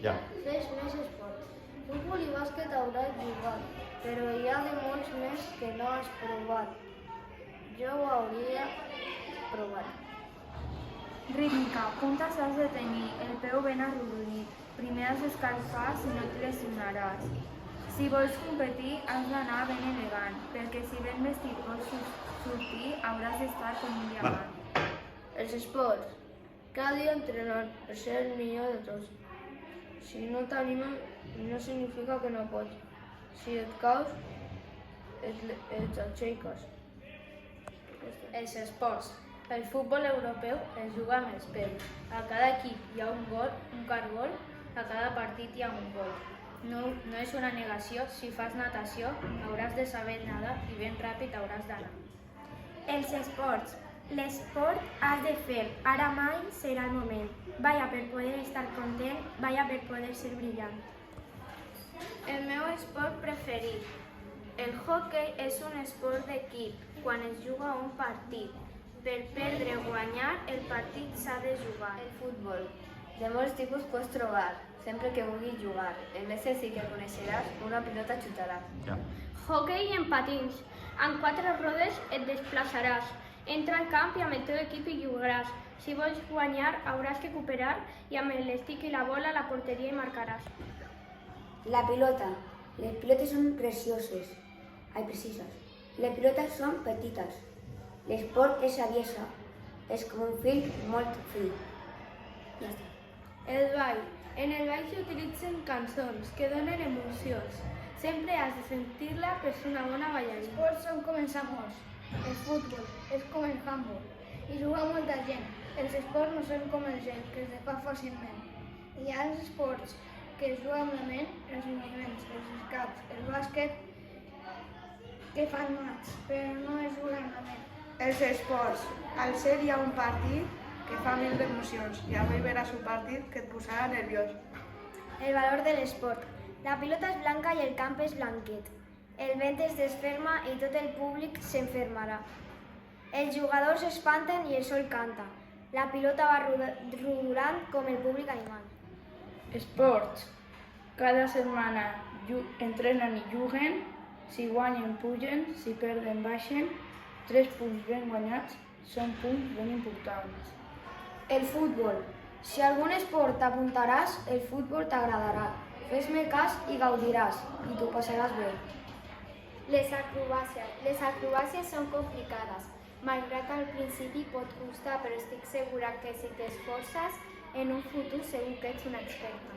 Ja. Fes més esport. Futbol i bàsquet hauràs jugat, però hi ha de molts més que no has provat. Jo ho hauria provat. Rítmica. Puntes has de tenir el peu ben arrodonit. Primer has d'escalfar si no et lesionaràs. Si vols competir has d'anar ben elegant, perquè si ben vestit vols sortir hauràs d'estar com un diamant. Els esports. Cada dia entrenar per ser el millor de tots. Si no t'animen, no significa que no pots. Si et caus, et aixeques. Els esports. El futbol europeu es juga amb els peus. A cada equip hi ha un cargol, a cada partit hi ha un gol. No és una negació, si fas natació hauràs de saber nedar i ben ràpid hauràs d'anar. Els esports. L'esport has de fer, ara mai serà el moment. Vaya per poder estar content, vaya per poder ser brillant. El meu esport preferit. El hoquei és un esport d'equip, quan es juga un partit. Per perdre o guanyar, el partit s'ha de jugar. El futbol. De molts tipus pots trobar, sempre que vulguis jugar. En l'exèrcit que coneixeràs, una pilota xutaràs. Ja. Hoquei en patins. Amb 4 rodes et desplaçaràs. Entra al camp i amb el teu equip hi jugaràs. Si vols guanyar, hauràs que cooperar i amb l'estic i la bola a la porteria hi marcaràs. La pilota. Les pilotes són precises. Les pilotes són petites. L'esport és saviesa. És com un fil molt fi. Ja està. El ball. En el ball s'utilitzen cançons que donen emocions. Sempre has de sentir-la per ser una bona ballarina. Els esports són com els amors. El futbol és com el handball. Hi juga molta gent. Els esports no són com el gel, que es fa fàcilment. Hi ha els esports que es juga amb la ment, els moviments, els escacs, el bàsquet, que fan mats, però no es juga amb la ment. Els esports. Al ser hi ha un partit que fa mil d'emocions i avui veràs un partit que et posarà nerviós. El valor de l'esport. La pilota és blanca i el camp és blanquet. El vent es desferma i tot el públic s'enfermarà. Els jugadors s'espanten i el sol canta. La pilota va rodolant com el públic animal. Esports. Cada setmana entrenen i juguen. Si guanyen, pugen. Si perden, baixen. 3 punts ben guanyats són punts ben importants. El futbol. Si a algun esport t'apuntaràs, el futbol t'agradarà. Fes-me cas i gaudiràs, i t'ho passaràs bé. Les acrobàcies són complicades. Malgrat que al principi pot costar, però estic segura que si t'esforces, en un futur segur que ets una experta.